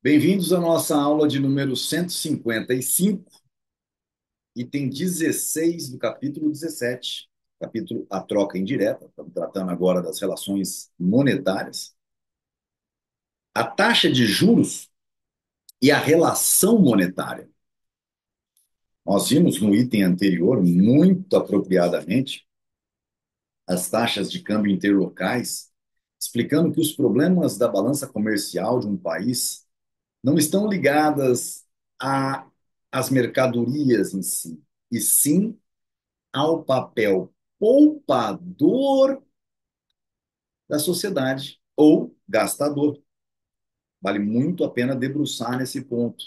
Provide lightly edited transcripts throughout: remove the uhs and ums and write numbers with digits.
Bem-vindos à nossa aula de número 155, item 16 do capítulo 17, capítulo A Troca Indireta. Estamos tratando agora das relações monetárias. A taxa de juros e a relação monetária. Nós vimos no item anterior, muito apropriadamente, as taxas de câmbio interlocais, explicando que os problemas da balança comercial de um país não estão ligadas às mercadorias em si, e sim ao papel poupador da sociedade ou gastador. Vale muito a pena debruçar nesse ponto.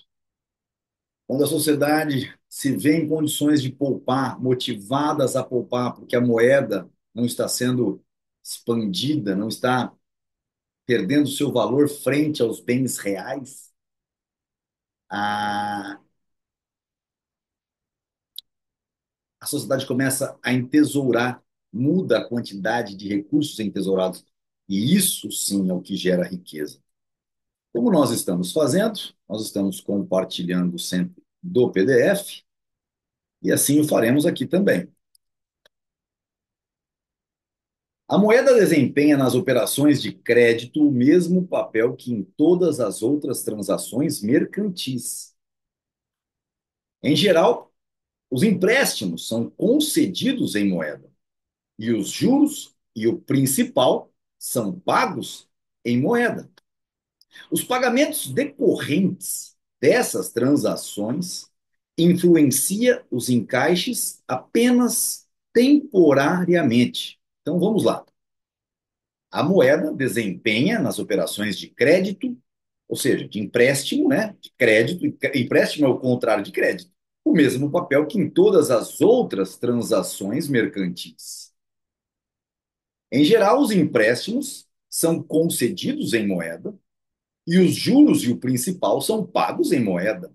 Quando a sociedade se vê em condições de poupar, motivadas a poupar, porque a moeda não está sendo expandida, não está perdendo seu valor frente aos bens reais, a, a sociedade começa a entesourar, muda a quantidade de recursos entesourados. E isso sim é o que gera riqueza. Como nós estamos fazendo, nós estamos compartilhando sempre do PDF e assim o faremos aqui também. A moeda desempenha nas operações de crédito o mesmo papel que em todas as outras transações mercantis. Em geral, os empréstimos são concedidos em moeda e os juros e o principal são pagos em moeda. Os pagamentos decorrentes dessas transações influencia os encaixes apenas temporariamente. Então vamos lá. A moeda desempenha nas operações de crédito, ou seja, de empréstimo, né? De crédito, empréstimo é o contrário de crédito, o mesmo papel que em todas as outras transações mercantis. Em geral, os empréstimos são concedidos em moeda e os juros e o principal são pagos em moeda.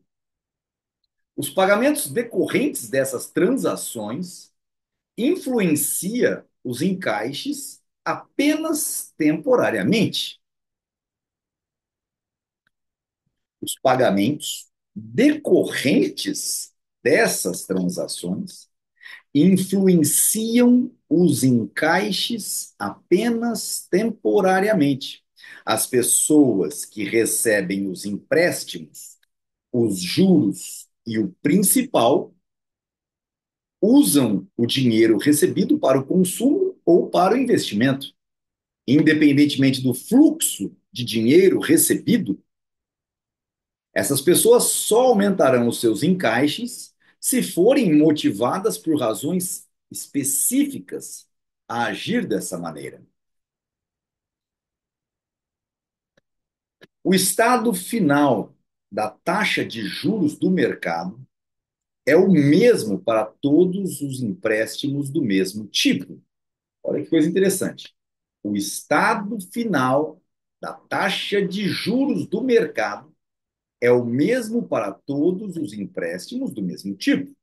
Os pagamentos decorrentes dessas transações influencia os encaixes apenas temporariamente. Os pagamentos decorrentes dessas transações influenciam os encaixes apenas temporariamente. As pessoas que recebem os empréstimos, os juros e o principal usam o dinheiro recebido para o consumo ou para o investimento. Independentemente do fluxo de dinheiro recebido, essas pessoas só aumentarão os seus encaixes se forem motivadas por razões específicas a agir dessa maneira. O estado final da taxa de juros do mercado é o mesmo para todos os empréstimos do mesmo tipo. Olha que coisa interessante. O estado final da taxa de juros do mercado é o mesmo para todos os empréstimos do mesmo tipo.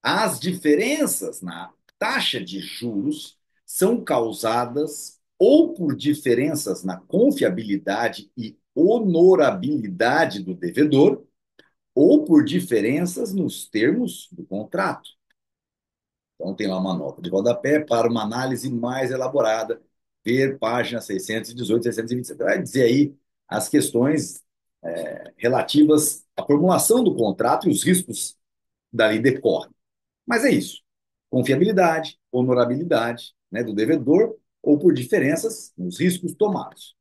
As diferenças na taxa de juros são causadas ou por diferenças na confiabilidade e honorabilidade do devedor, ou por diferenças nos termos do contrato. Então, tem lá uma nota de rodapé para uma análise mais elaborada, ver páginas 618, 627. Vai dizer aí as questões relativas à formulação do contrato e os riscos dali decorrem. Mas é isso. Confiabilidade, honorabilidade, né, do devedor ou por diferenças nos riscos tomados.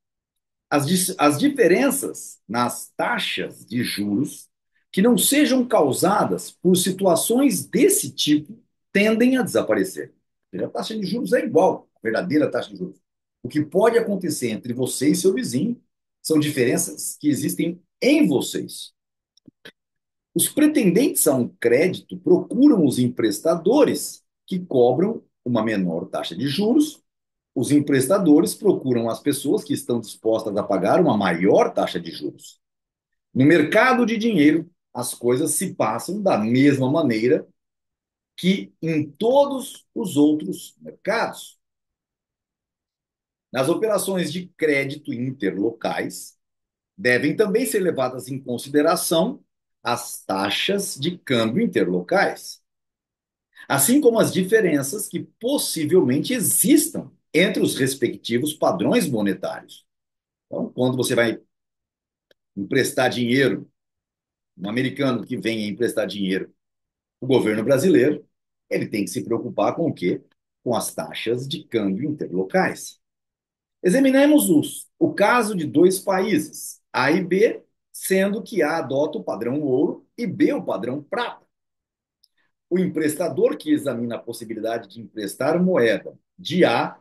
As diferenças nas taxas de juros que não sejam causadas por situações desse tipo tendem a desaparecer. A taxa de juros é igual, a verdadeira taxa de juros. O que pode acontecer entre você e seu vizinho são diferenças que existem em vocês. Os pretendentes a um crédito procuram os emprestadores que cobram uma menor taxa de juros. Os emprestadores procuram as pessoas que estão dispostas a pagar uma maior taxa de juros. No mercado de dinheiro, as coisas se passam da mesma maneira que em todos os outros mercados. Nas operações de crédito interlocais, Devem também ser levadas em consideração as taxas de câmbio interlocais, assim como as diferenças que possivelmente existam entre os respectivos padrões monetários. Então, quando você vai emprestar dinheiro, um americano que venha emprestar dinheiro para o governo brasileiro, ele tem que se preocupar com o quê? Com as taxas de câmbio interlocais. Examinemos o caso de dois países, A e B, sendo que A adota o padrão ouro e B o padrão prata. O emprestador que examina a possibilidade de emprestar moeda de A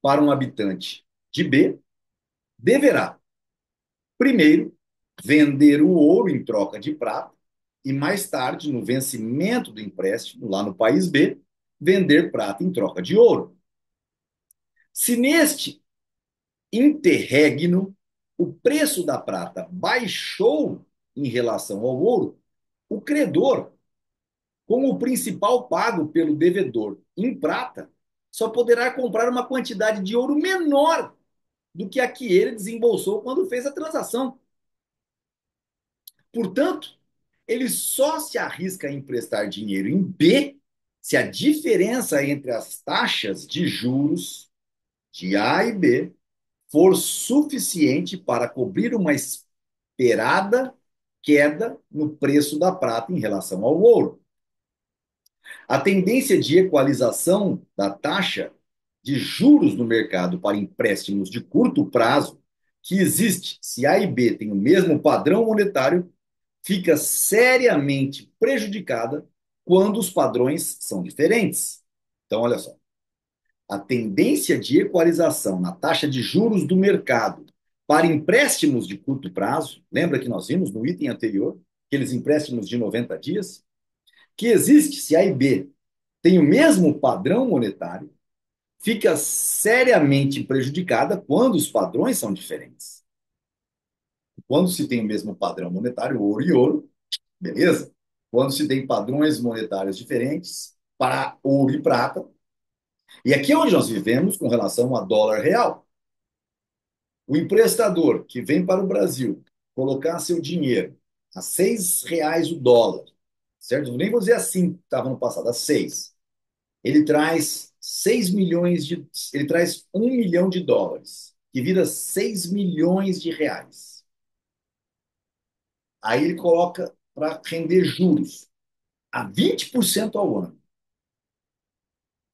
para um habitante de B deverá, primeiro, vender o ouro em troca de prata e, mais tarde, no vencimento do empréstimo, lá no país B, vender prata em troca de ouro. Se neste interregno o preço da prata baixou em relação ao ouro, o credor, com o principal pago pelo devedor em prata, só poderá comprar uma quantidade de ouro menor do que a que ele desembolsou quando fez a transação. Portanto, ele só se arrisca a emprestar dinheiro em B se a diferença entre as taxas de juros de A e B for suficiente para cobrir uma esperada queda no preço da prata em relação ao ouro. A tendência de equalização da taxa de juros no mercado para empréstimos de curto prazo, que existe se A e B têm o mesmo padrão monetário, fica seriamente prejudicada quando os padrões são diferentes. Então, olha só, a tendência de equalização na taxa de juros do mercado para empréstimos de curto prazo, lembra que nós vimos no item anterior, aqueles empréstimos de 90 dias, que existe se A e B têm o mesmo padrão monetário, fica seriamente prejudicada quando os padrões são diferentes. Quando se tem o mesmo padrão monetário, ouro e ouro, beleza? Quando se tem padrões monetários diferentes para ouro e prata. E aqui é onde nós vivemos com relação a dólar real. O emprestador que vem para o Brasil colocar seu dinheiro a R$ 6 o dólar, certo? Nem vou dizer assim, estava no passado, a 6. Ele traz 6 milhões de. Ele traz 1 milhão de dólares, que vira 6 milhões de reais. Aí ele coloca para render juros a 20% ao ano.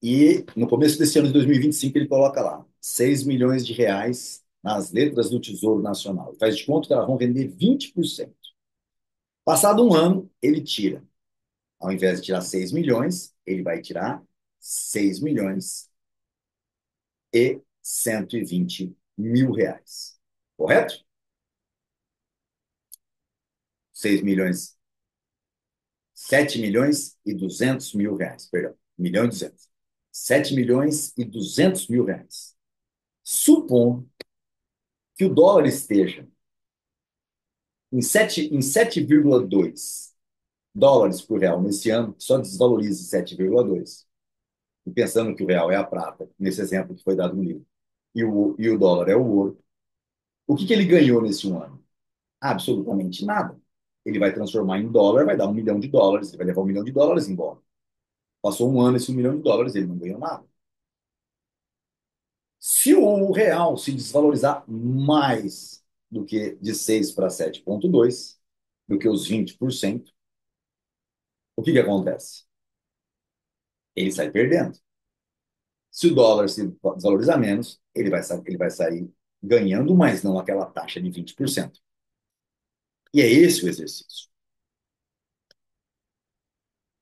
E no começo desse ano de 2025, ele coloca lá 6 milhões de reais nas letras do Tesouro Nacional. Faz de conta que elas vão vender 20%. Passado um ano, ele tira. Ao invés de tirar 6 milhões, ele vai tirar 6 milhões e 120 mil reais. Correto? 6 milhões, 7 milhões e 200 mil reais. Perdão, 1 milhão e 200. 7 milhões e 200 mil reais. Supondo que o dólar esteja em 7,2 dólares por real nesse ano, só desvalorize 7,2, e pensando que o real é a prata, nesse exemplo que foi dado no livro, e o dólar é o ouro, o que ele ganhou nesse um ano? Absolutamente nada. Ele vai transformar em dólar, vai dar 1 milhão de dólares, ele vai levar 1 milhão de dólares embora. Passou um ano, esse 1 milhão de dólares, ele não ganhou nada. Se o real se desvalorizar mais do que de 6 para 7,2, do que os 20%, o que acontece? Ele sai perdendo. Se o dólar se desvalorizar menos, ele vai sair ganhando, mas não aquela taxa de 20%. E é esse o exercício.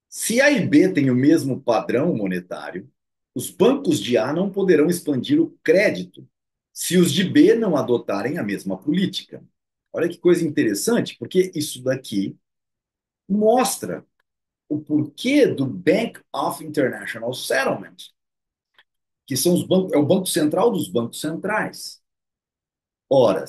Se A e B têm o mesmo padrão monetário, os bancos de A não poderão expandir o crédito se os de B não adotarem a mesma política. Olha que coisa interessante, porque isso daqui mostra o porquê do Bank of International Settlement, que são os bancos, é o banco central dos bancos centrais. Ora,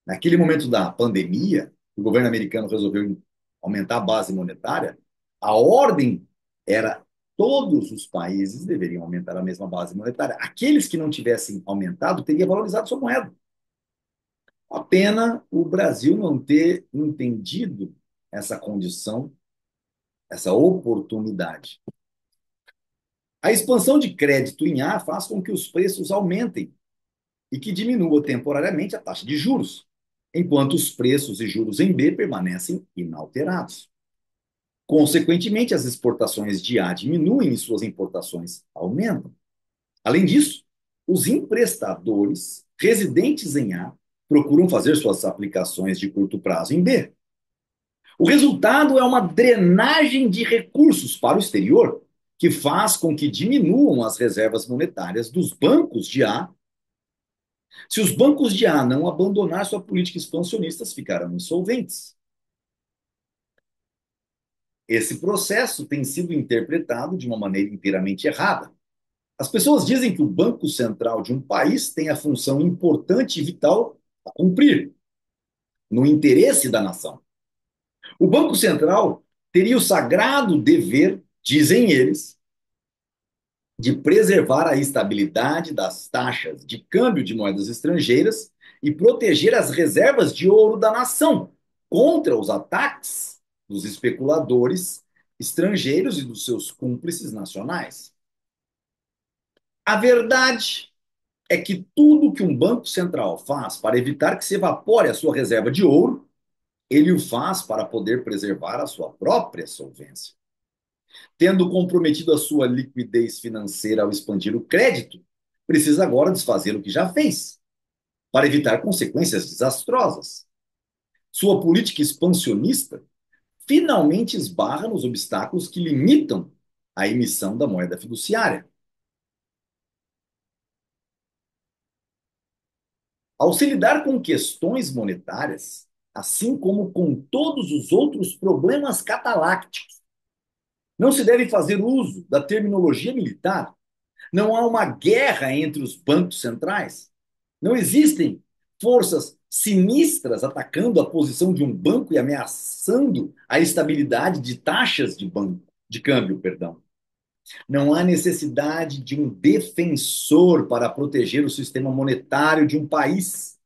naquele momento da pandemia, o governo americano resolveu aumentar a base monetária, a ordem era todos os países deveriam aumentar a mesma base monetária. Aqueles que não tivessem aumentado teriam valorizado sua moeda. A pena o Brasil não ter entendido essa condição, essa oportunidade. A expansão de crédito em A faz com que os preços aumentem e que diminua temporariamente a taxa de juros, enquanto os preços e juros em B permanecem inalterados. Consequentemente, as exportações de A diminuem e suas importações aumentam. Além disso, os emprestadores residentes em A procuram fazer suas aplicações de curto prazo em B. O resultado é uma drenagem de recursos para o exterior, que faz com que diminuam as reservas monetárias dos bancos de A. Se os bancos de A não abandonar sua política expansionista, ficarão insolventes. Esse processo tem sido interpretado de uma maneira inteiramente errada. As pessoas dizem que o Banco Central de um país tem a função importante e vital a cumprir, no interesse da nação. O Banco Central teria o sagrado dever, dizem eles, de preservar a estabilidade das taxas de câmbio de moedas estrangeiras e proteger as reservas de ouro da nação contra os ataques dos especuladores estrangeiros e dos seus cúmplices nacionais. A verdade é que tudo que um banco central faz para evitar que se evapore a sua reserva de ouro, ele o faz para poder preservar a sua própria solvência. Tendo comprometido a sua liquidez financeira ao expandir o crédito, precisa agora desfazer o que já fez, para evitar consequências desastrosas. Sua política expansionista finalmente esbarra nos obstáculos que limitam a emissão da moeda fiduciária. Ao se lidar com questões monetárias, assim como com todos os outros problemas catalácticos, não se deve fazer uso da terminologia militar. Não há uma guerra entre os bancos centrais. Não existem forças sinistras atacando a posição de um banco e ameaçando a estabilidade de taxas de banco, de câmbio, perdão. Não há necessidade de um defensor para proteger o sistema monetário de um país.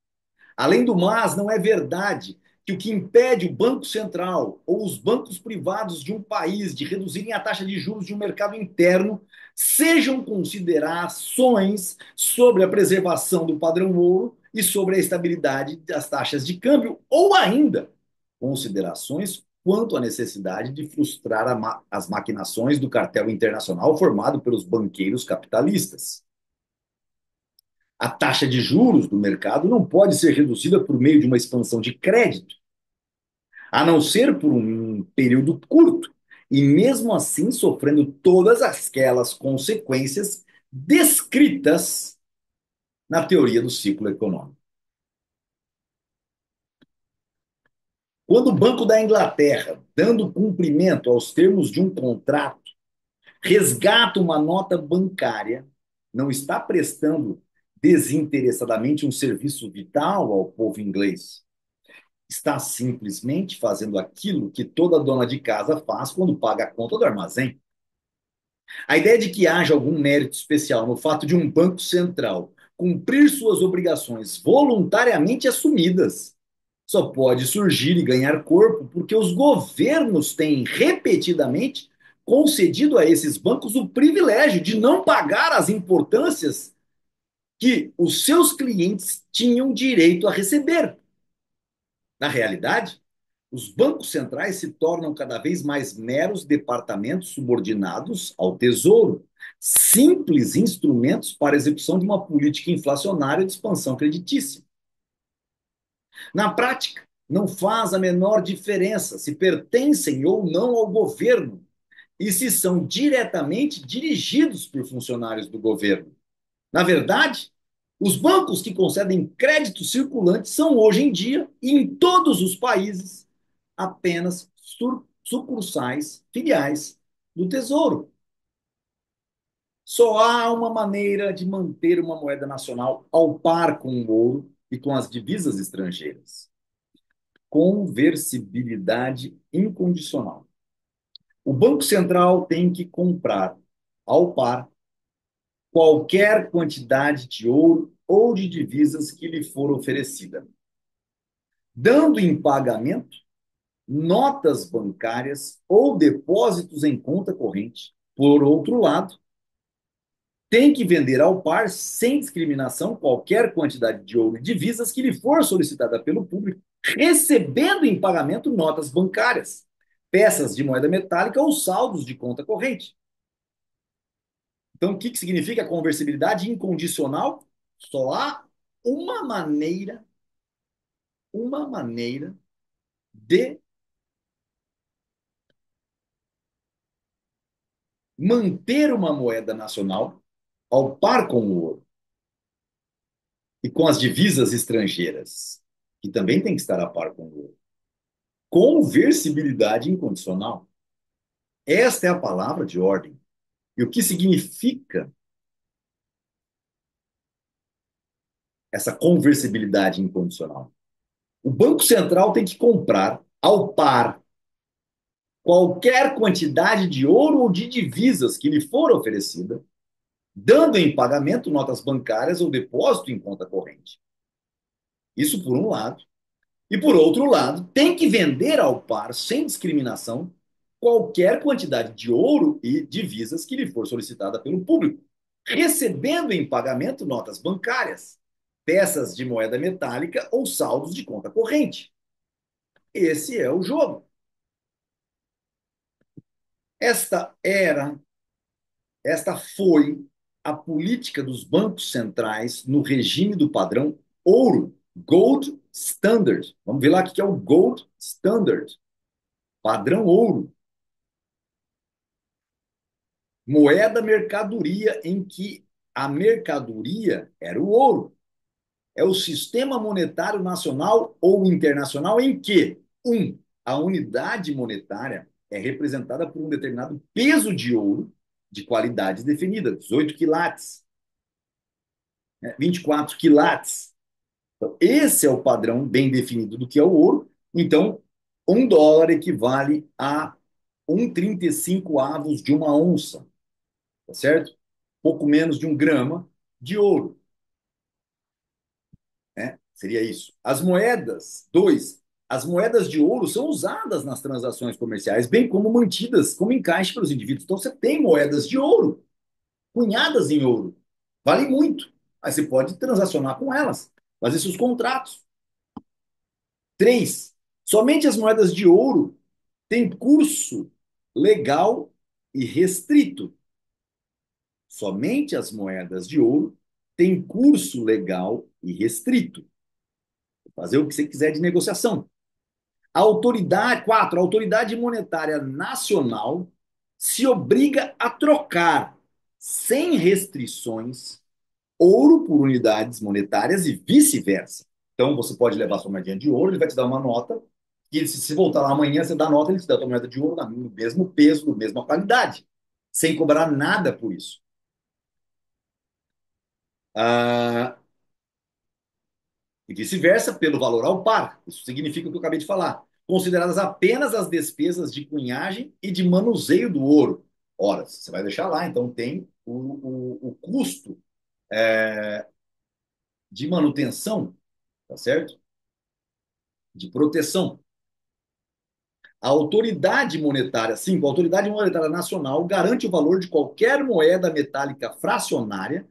Além do mais, não é verdade que o que impede o Banco Central ou os bancos privados de um país de reduzirem a taxa de juros de um mercado interno sejam considerações sobre a preservação do padrão ouro e sobre a estabilidade das taxas de câmbio, ou ainda considerações quanto à necessidade de frustrar as maquinações do cartel internacional formado pelos banqueiros capitalistas. A taxa de juros do mercado não pode ser reduzida por meio de uma expansão de crédito, a não ser por um período curto, e mesmo assim sofrendo todas aquelas consequências descritas na teoria do ciclo econômico. Quando o Banco da Inglaterra, dando cumprimento aos termos de um contrato, resgata uma nota bancária, não está prestando desinteressadamente um serviço vital ao povo inglês. Está simplesmente fazendo aquilo que toda dona de casa faz quando paga a conta do armazém. A ideia de que haja algum mérito especial no fato de um banco central cumprir suas obrigações voluntariamente assumidas só pode surgir e ganhar corpo porque os governos têm repetidamente concedido a esses bancos o privilégio de não pagar as importâncias que os seus clientes tinham direito a receber. Na realidade, os bancos centrais se tornam cada vez mais meros departamentos subordinados ao Tesouro, simples instrumentos para a execução de uma política inflacionária de expansão creditícia. Na prática, não faz a menor diferença se pertencem ou não ao governo e se são diretamente dirigidos por funcionários do governo. Na verdade, os bancos que concedem crédito circulante são hoje em dia, e em todos os países, apenas sucursais, filiais do Tesouro. Só há uma maneira de manter uma moeda nacional ao par com o ouro e com as divisas estrangeiras: conversibilidade incondicional. O Banco Central tem que comprar, ao par, qualquer quantidade de ouro ou de divisas que lhe for oferecida. dando em pagamento notas bancárias ou depósitos em conta corrente. Por outro lado, tem que vender ao par, sem discriminação, qualquer quantidade de ouro e divisas que lhe for solicitada pelo público, recebendo em pagamento notas bancárias, peças de moeda metálica ou saldos de conta corrente. Então, o que significa conversibilidade incondicional? Só há uma maneira, uma maneira de manter uma moeda nacional ao par com o ouro e com as divisas estrangeiras, que também tem que estar a par com o ouro. Conversibilidade incondicional. Esta é a palavra de ordem. E o que significa essa conversibilidade incondicional? O Banco Central tem que comprar ao par qualquer quantidade de ouro ou de divisas que lhe for oferecida, dando em pagamento notas bancárias ou depósito em conta corrente. Isso por um lado. E por outro lado, tem que vender ao par, sem discriminação, qualquer quantidade de ouro e divisas que lhe for solicitada pelo público, recebendo em pagamento notas bancárias, peças de moeda metálica ou saldos de conta corrente. Esse é o jogo. Esta era, esta foi a política dos bancos centrais no regime do padrão ouro, Gold Standard. Vamos ver lá o que é o Gold Standard. Padrão ouro. Moeda mercadoria em que a mercadoria era o ouro. É o sistema monetário nacional ou internacional em que, a unidade monetária é representada por um determinado peso de ouro de qualidade definida, 18 quilates, né, 24 quilates. Então, esse é o padrão bem definido do que é o ouro. Então, $1 equivale a 1,35 avos de uma onça, tá certo? Pouco menos de 1 grama de ouro, né? Seria isso. As moedas de ouro são usadas nas transações comerciais, bem como mantidas como encaixe pelos indivíduos. Então, você tem moedas de ouro, cunhadas em ouro, vale muito. Aí você pode transacionar com elas, fazer seus contratos. 3, somente as moedas de ouro têm curso legal e restrito. Somente as moedas de ouro têm curso legal e restrito. Fazer o que você quiser de negociação. A autoridade monetária nacional se obriga a trocar, sem restrições, ouro por unidades monetárias e vice-versa. Então, você pode levar sua moedinha de ouro, ele vai te dar uma nota, e se voltar lá amanhã, você dá a nota, ele te dá a sua moeda de ouro no mesmo peso, na mesma qualidade, sem cobrar nada por isso. Ah, e vice-versa, pelo valor ao par. Isso significa o que eu acabei de falar. Consideradas apenas as despesas de cunhagem e de manuseio do ouro. Ora, você vai deixar lá, então tem o custo de manutenção, tá certo? De proteção. A autoridade monetária, sim, a autoridade monetária nacional garante o valor de qualquer moeda metálica fracionária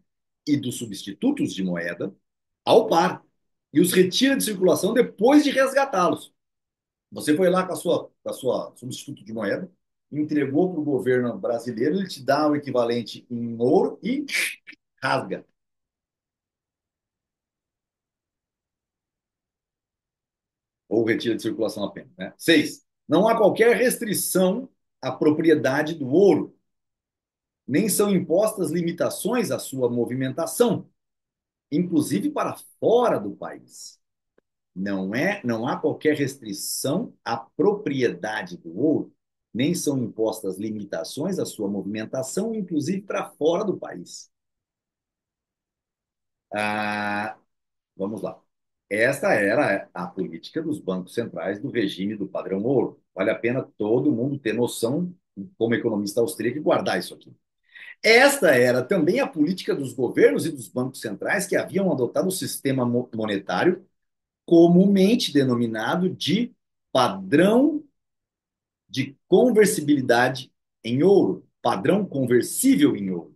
e dos substitutos de moeda ao par e os retira de circulação depois de resgatá-los. Você foi lá com a sua substituto de moeda, entregou para o governo brasileiro, ele te dá o equivalente em ouro e rasga. Ou retira de circulação apenas. Né? 6. Não há qualquer restrição à propriedade do ouro, nem são impostas limitações à sua movimentação, inclusive para fora do país. Não há qualquer restrição à propriedade do ouro, nem são impostas limitações à sua movimentação, inclusive para fora do país. Ah, vamos lá. Esta era a política dos bancos centrais do regime do padrão ouro. Vale a pena todo mundo ter noção, como economista austríaco, e guardar isso aqui. Esta era também a política dos governos e dos bancos centrais que haviam adotado o sistema monetário comumente denominado de padrão de conversibilidade em ouro, padrão conversível em ouro,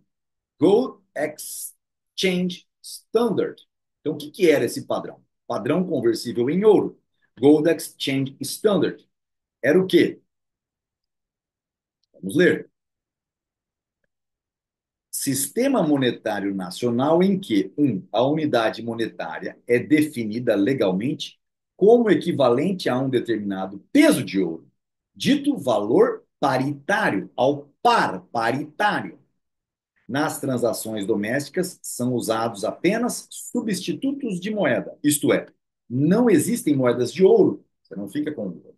Gold Exchange Standard. Então, o que que era esse padrão? Padrão conversível em ouro, Gold Exchange Standard. Era o quê? Vamos ler. Sistema monetário nacional em que, a unidade monetária é definida legalmente como equivalente a um determinado peso de ouro, dito valor paritário, ao par paritário. Nas transações domésticas são usados apenas substitutos de moeda, isto é, não existem moedas de ouro, você não fica com ouro.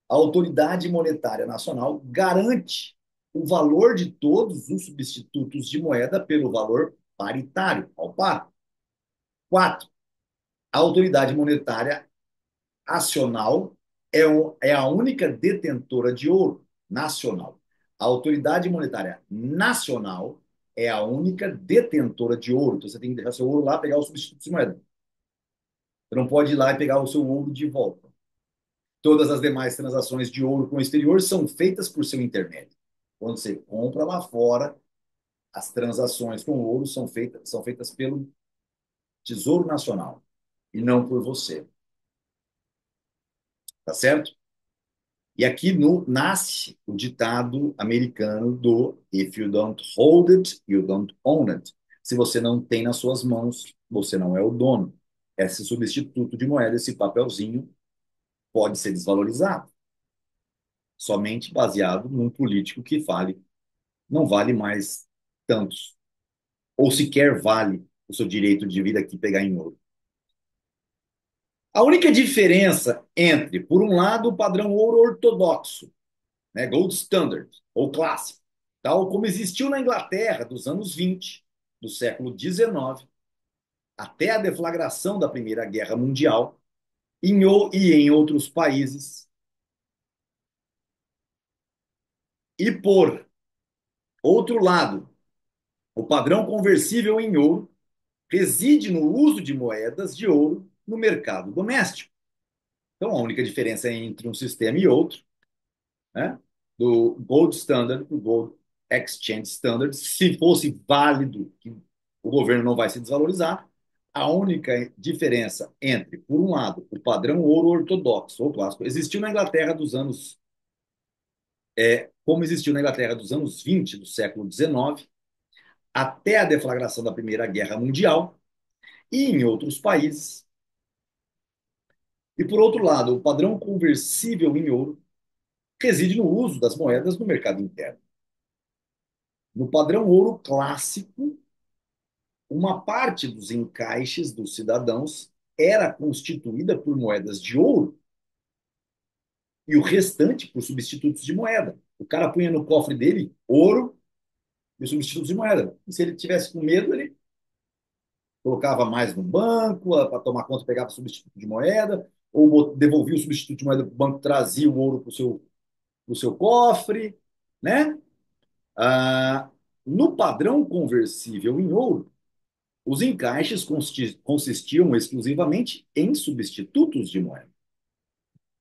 A autoridade monetária nacional garante o valor de todos os substitutos de moeda pelo valor paritário, ao par. 4. A autoridade monetária acional é a única detentora de ouro nacional. A autoridade monetária nacional é a única detentora de ouro. Então você tem que deixar seu ouro lá, pegar o substituto de moeda. Você não pode ir lá e pegar o seu ouro de volta. Todas as demais transações de ouro com o exterior são feitas por seu intermédio. Quando você compra lá fora, as transações com ouro são feitas pelo Tesouro Nacional e não por você. Tá certo? E aqui nasce o ditado americano do If you don't hold it, you don't own it. Se você não tem nas suas mãos, você não é o dono. Esse substituto de moeda, esse papelzinho, pode ser desvalorizado somente baseado num político que não vale mais tantos, ou sequer vale o seu direito de vir aqui pegar em ouro. A única diferença entre, por um lado, o padrão ouro ortodoxo, né, Gold Standard, ou clássico, tal como existiu na Inglaterra dos anos 20, do século XIX, até a deflagração da Primeira Guerra Mundial, e em outros países, e por outro lado, o padrão conversível em ouro reside no uso de moedas de ouro no mercado doméstico. Então, a única diferença entre um sistema e outro, né, do Gold Standard para o Gold Exchange Standard, se fosse válido, que o governo não vai se desvalorizar, a única diferença entre, por um lado, o padrão ouro ortodoxo ou clássico, existiu na Inglaterra dos anos, como existiu na Inglaterra dos anos 20 do século XIX, até a deflagração da Primeira Guerra Mundial, e em outros países. E, por outro lado, o padrão conversível em ouro reside no uso das moedas no mercado interno. No padrão ouro clássico, uma parte dos encaixes dos cidadãos era constituída por moedas de ouro e o restante por substitutos de moeda. O cara punha no cofre dele ouro e substitutos de moeda. E se ele tivesse com medo, ele colocava mais no banco, para tomar conta, pegava substituto de moeda, ou devolvia o substituto de moeda para o banco, trazia o ouro para o seu cofre, né? Ah, no padrão conversível em ouro, os encaixes consistiam exclusivamente em substitutos de moeda.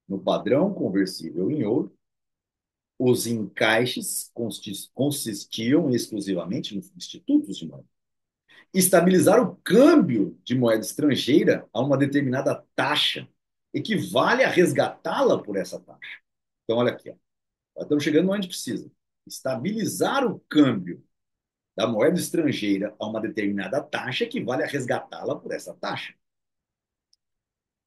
No padrão conversível em ouro, os encaixes consistiam exclusivamente em substitutos de moeda. Estabilizar o câmbio de moeda estrangeira a uma determinada taxa equivale a resgatá-la por essa taxa. Então, olha aqui, ó. Estamos chegando onde precisa. Estabilizar o câmbio da moeda estrangeira a uma determinada taxa equivale a resgatá-la por essa taxa.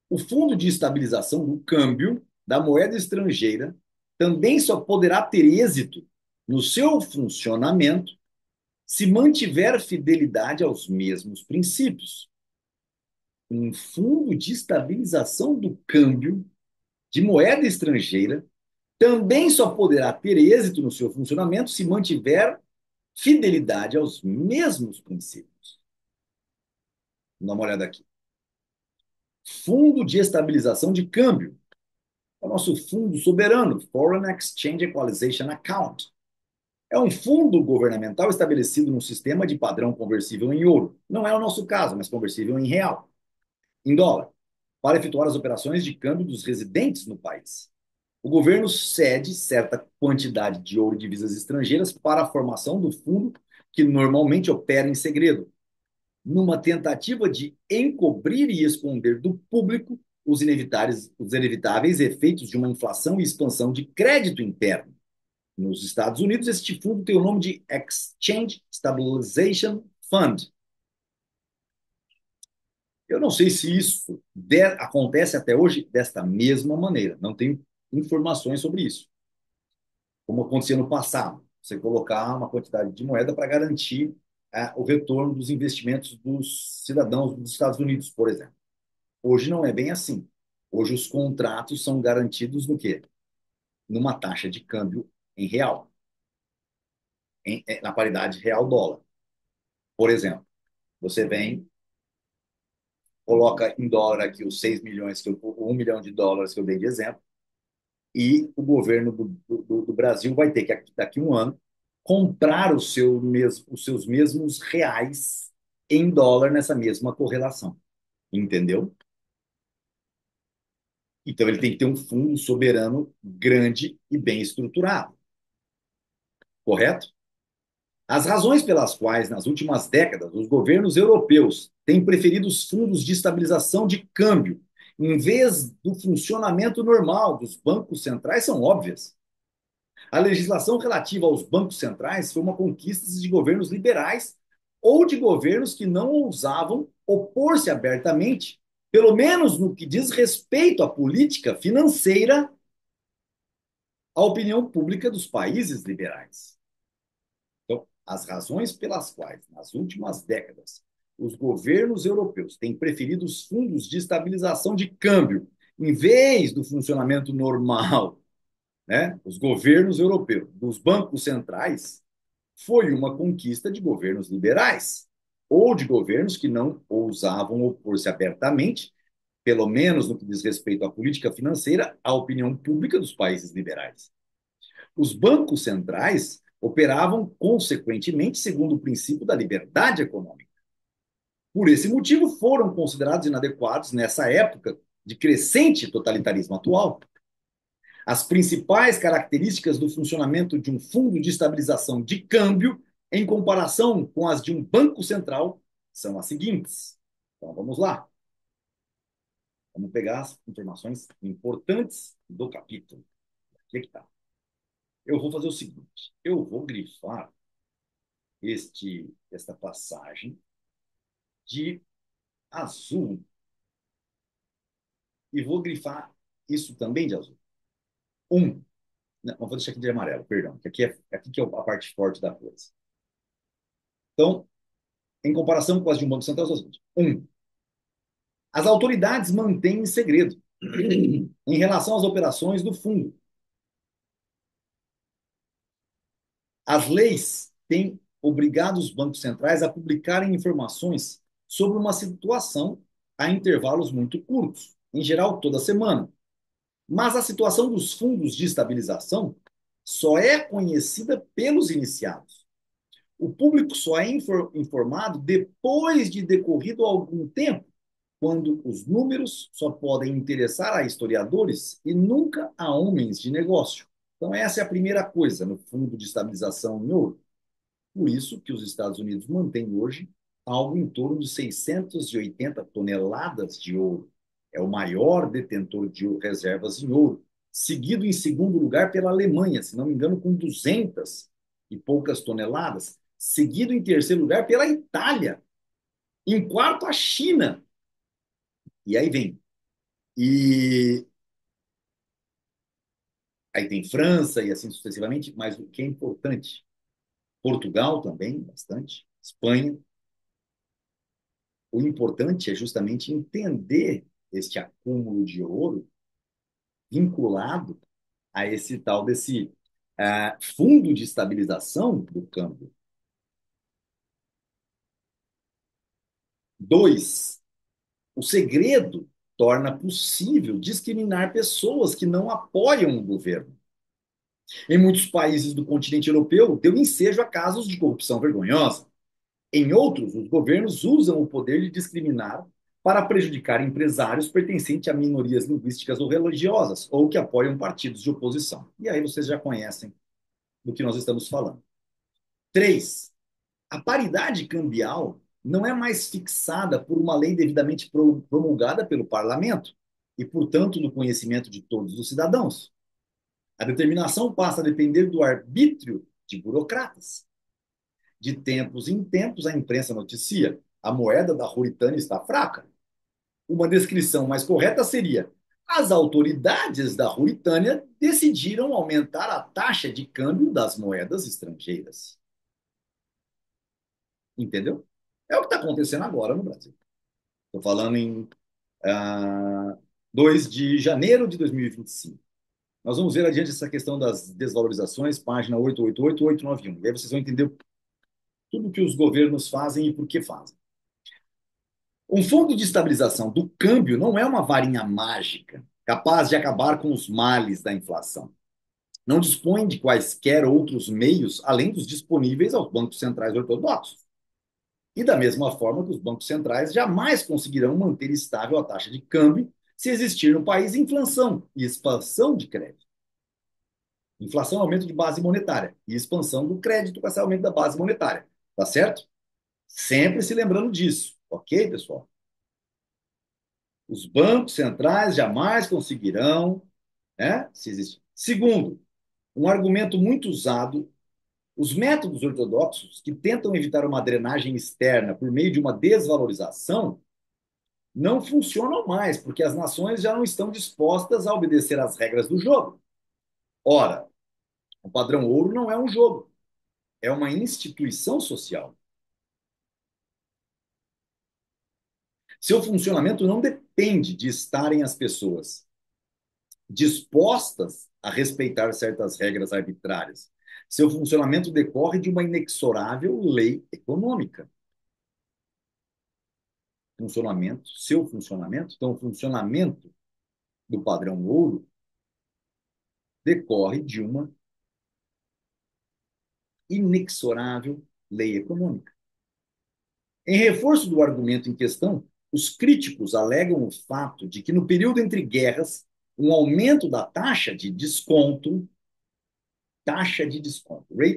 O Fundo de Estabilização do Câmbio da Moeda Estrangeira também só poderá ter êxito no seu funcionamento se mantiver fidelidade aos mesmos princípios. Um fundo de estabilização do câmbio de moeda estrangeira também só poderá ter êxito no seu funcionamento se mantiver fidelidade aos mesmos princípios. Vamos dar uma olhada aqui. Fundo de estabilização de câmbio. É o nosso fundo soberano, Foreign Exchange Equalization Account. É um fundo governamental estabelecido num sistema de padrão conversível em ouro. Não é o nosso caso, mas conversível em real, em dólar. para efetuar as operações de câmbio dos residentes no país. O governo cede certa quantidade de ouro e divisas estrangeiras para a formação do fundo, que normalmente opera em segredo, numa tentativa de encobrir e esconder do público os inevitáveis efeitos de uma inflação e expansão de crédito interno. Nos Estados Unidos, este fundo tem o nome de Exchange Stabilization Fund. Eu não sei se isso acontece até hoje desta mesma maneira. Não tenho informações sobre isso. Como acontecia no passado, você colocar uma quantidade de moeda para garantir o retorno dos investimentos dos cidadãos dos Estados Unidos, por exemplo. Hoje não é bem assim. Hoje os contratos são garantidos no quê? Numa taxa de câmbio em real, na paridade real-dólar. Por exemplo, você vem, coloca em dólar aqui os 6 milhões, o 1 milhão de dólares que eu dei de exemplo, e o governo do Brasil vai ter que, daqui a um ano, comprar os seus mesmos reais em dólar nessa mesma correlação. Entendeu? Então ele tem que ter um fundo soberano grande e bem estruturado. Correto? As razões pelas quais, nas últimas décadas, os governos europeus têm preferido os fundos de estabilização de câmbio em vez do funcionamento normal dos bancos centrais são óbvias. A legislação relativa aos bancos centrais foi uma conquista de governos liberais ou de governos que não ousavam opor-se abertamente, pelo menos no que diz respeito à política financeira, à opinião pública dos países liberais. Então, as razões pelas quais, nas últimas décadas, os governos europeus têm preferido os fundos de estabilização de câmbio em vez do funcionamento normal, né, os governos europeus, dos bancos centrais, foi uma conquista de governos liberais ou de governos que não ousavam opor-se abertamente, pelo menos no que diz respeito à política financeira, à opinião pública dos países liberais. Os bancos centrais operavam, consequentemente, segundo o princípio da liberdade econômica. Por esse motivo, foram considerados inadequados nessa época de crescente totalitarismo atual. As principais características do funcionamento de um fundo de estabilização de câmbio, em comparação com as de um banco central, são as seguintes. Então, vamos lá. Vamos pegar as informações importantes do capítulo. Aqui está. Eu vou fazer o seguinte: eu vou grifar esta passagem de azul e vou grifar isso também de azul. Não, vou deixar aqui de amarelo, perdão, que aqui que é a parte forte da coisa. Então, em comparação com as de um banco central, são as seguintes. As autoridades mantêm em segredo em relação às operações do fundo. As leis têm obrigado os bancos centrais a publicarem informações sobre uma situação a intervalos muito curtos, em geral toda semana. Mas a situação dos fundos de estabilização só é conhecida pelos iniciados. O público só é informado depois de decorrido algum tempo, quando os números só podem interessar a historiadores e nunca a homens de negócio. Então, essa é a primeira coisa no Fundo de Estabilização em Ouro. Por isso que os Estados Unidos mantêm hoje algo em torno de 680 toneladas de ouro. É o maior detentor de reservas em ouro, seguido em segundo lugar pela Alemanha, se não me engano, com 200 e poucas toneladas, seguido em terceiro lugar pela Itália, em quarto a China. E aí vem. E aí tem França e assim sucessivamente, mas o que é importante, Portugal também, bastante, Espanha. O importante é justamente entender este acúmulo de ouro vinculado a esse tal desse fundo de estabilização do câmbio. Dois, o segredo torna possível discriminar pessoas que não apoiam o governo. Em muitos países do continente europeu, deu ensejo a casos de corrupção vergonhosa. Em outros, os governos usam o poder de discriminar para prejudicar empresários pertencentes a minorias linguísticas ou religiosas, ou que apoiam partidos de oposição. E aí vocês já conhecem do que nós estamos falando. 3. A paridade cambial não é mais fixada por uma lei devidamente promulgada pelo parlamento e, portanto, no conhecimento de todos os cidadãos. A determinação passa a depender do arbítrio de burocratas. De tempos em tempos, a imprensa noticia: a moeda da Mauritânia está fraca. Uma descrição mais correta seria: as autoridades da Mauritânia decidiram aumentar a taxa de câmbio das moedas estrangeiras. Entendeu? É o que está acontecendo agora no Brasil. Estou falando em 2 de janeiro de 2025. Nós vamos ver adiante essa questão das desvalorizações, página 888 e 891. E aí vocês vão entender tudo que os governos fazem e por que fazem. Um fundo de estabilização do câmbio não é uma varinha mágica capaz de acabar com os males da inflação. Não dispõe de quaisquer outros meios além dos disponíveis aos bancos centrais ortodoxos. E da mesma forma que os bancos centrais jamais conseguirão manter estável a taxa de câmbio se existir no país inflação e expansão de crédito. Inflação é aumento de base monetária e expansão do crédito com esse aumento da base monetária. Tá certo? Sempre se lembrando disso. Ok, pessoal? Os bancos centrais jamais conseguirão, né, se existir. Segundo, um argumento muito usado: os métodos ortodoxos que tentam evitar uma drenagem externa por meio de uma desvalorização não funcionam mais, porque as nações já não estão dispostas a obedecer às regras do jogo. Ora, o padrão ouro não é um jogo, é uma instituição social. Seu funcionamento não depende de estarem as pessoas dispostas a respeitar certas regras arbitrárias. Seu funcionamento decorre de uma inexorável lei econômica. Então, o funcionamento do padrão ouro decorre de uma inexorável lei econômica. Em reforço do argumento em questão, os críticos alegam o fato de que, no período entre guerras, um aumento da rates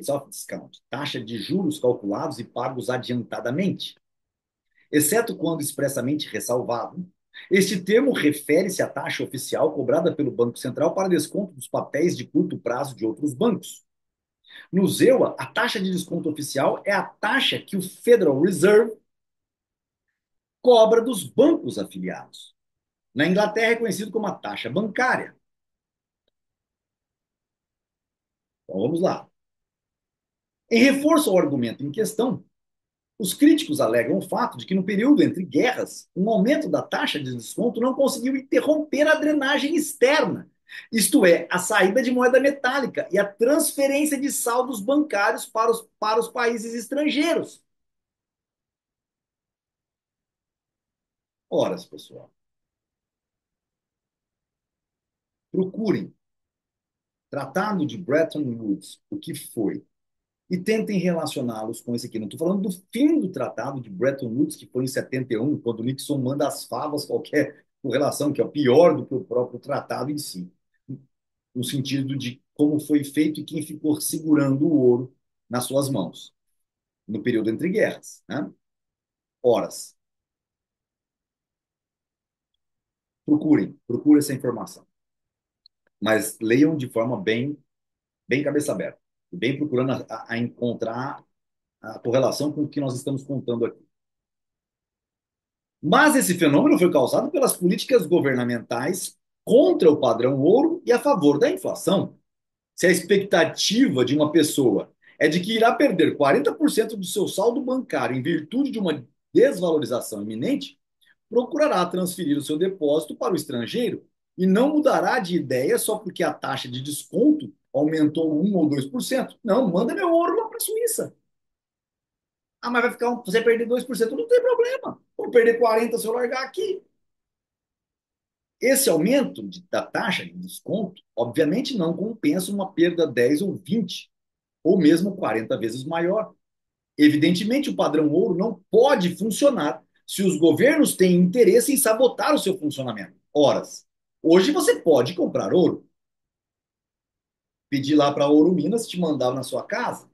of discount, taxa de juros calculados e pagos adiantadamente, exceto quando expressamente ressalvado. Este termo refere-se à taxa oficial cobrada pelo Banco Central para desconto dos papéis de curto prazo de outros bancos. No ZEUA, a taxa de desconto oficial é a taxa que o Federal Reserve cobra dos bancos afiliados. Na Inglaterra é conhecido como a taxa bancária. Então vamos lá. Em reforço ao argumento em questão, os críticos alegam o fato de que, no período entre guerras, um aumento da taxa de desconto não conseguiu interromper a drenagem externa, isto é, a saída de moeda metálica e a transferência de saldos bancários para os países estrangeiros. Ora, pessoal, procurem Tratado de Bretton Woods, o que foi, e tentem relacioná-los com esse aqui. Não estou falando do fim do Tratado de Bretton Woods, que foi em 71, quando o Nixon manda as favas qualquer correlação, que é pior do que o próprio tratado em si, no sentido de como foi feito e quem ficou segurando o ouro nas suas mãos, no período entre guerras. Né? Horas. Procurem essa informação. Mas leiam de forma bem cabeça aberta, bem procurando a encontrar a correlação com o que nós estamos contando aqui. Mas esse fenômeno foi causado pelas políticas governamentais contra o padrão ouro e a favor da inflação. Se a expectativa de uma pessoa é de que irá perder 40% do seu saldo bancário em virtude de uma desvalorização iminente, procurará transferir o seu depósito para o estrangeiro e não mudará de ideia só porque a taxa de desconto aumentou 1 ou 2%. Não, manda meu ouro lá para a Suíça. Ah, mas você perder 2%, não tem problema. Vou perder 40% se eu largar aqui. Esse aumento da taxa de desconto, obviamente, não compensa uma perda 10 ou 20, ou mesmo 40 vezes maior. Evidentemente, o padrão ouro não pode funcionar se os governos têm interesse em sabotar o seu funcionamento. Horas. Hoje você pode comprar ouro, pedir lá para Ouro Minas te mandar na sua casa.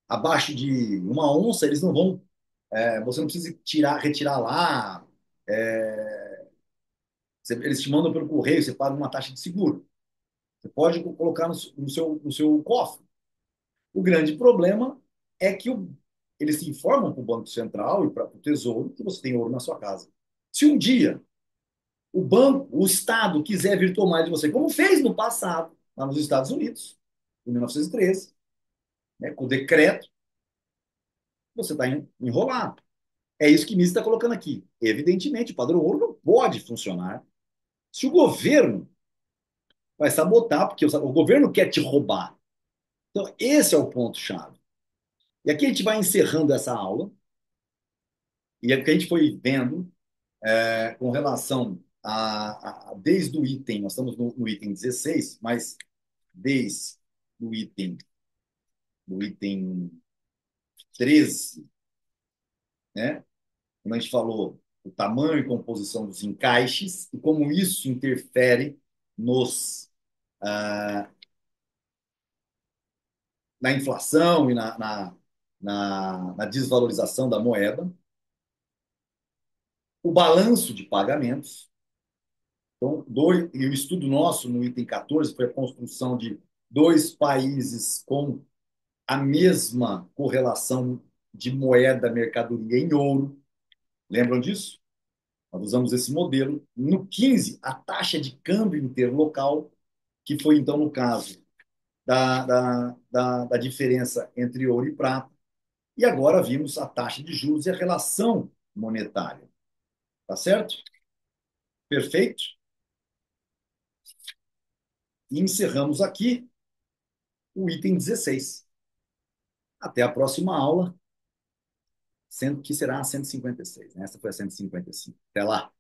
Abaixo de uma onça, eles não vão. Você não precisa retirar lá. Eles te mandam pelo correio, você paga uma taxa de seguro. Você pode colocar no seu cofre. O grande problema é que eles se informam para o Banco Central e para o Tesouro que você tem ouro na sua casa. Se um dia o banco, o Estado quiser vir tomar de você, como fez no passado, lá nos Estados Unidos, em 1913, né, com o decreto, você está enrolado. É isso que Mises está colocando aqui. Evidentemente, o padrão ouro não pode funcionar se o governo vai sabotar, porque o governo quer te roubar. Então, esse é o ponto-chave. E aqui a gente vai encerrando essa aula, e é o que a gente foi vendo com relação desde o item, nós estamos no item 16, mas desde o item 13, né? Quando a gente falou o tamanho e composição dos encaixes e como isso interfere nos, ah, na inflação e na desvalorização da moeda, o balanço de pagamentos. Então, e o estudo nosso no item 14 foi a construção de dois países com a mesma correlação de moeda, mercadoria em ouro. Lembram disso? Nós usamos esse modelo. No 15, a taxa de câmbio interlocal, que foi, então, no caso da diferença entre ouro e prata. E agora vimos a taxa de juros e a relação monetária. Tá certo? Perfeito? E encerramos aqui o item 16. Até a próxima aula, sendo que será a 156, né? Essa foi a 155. Até lá.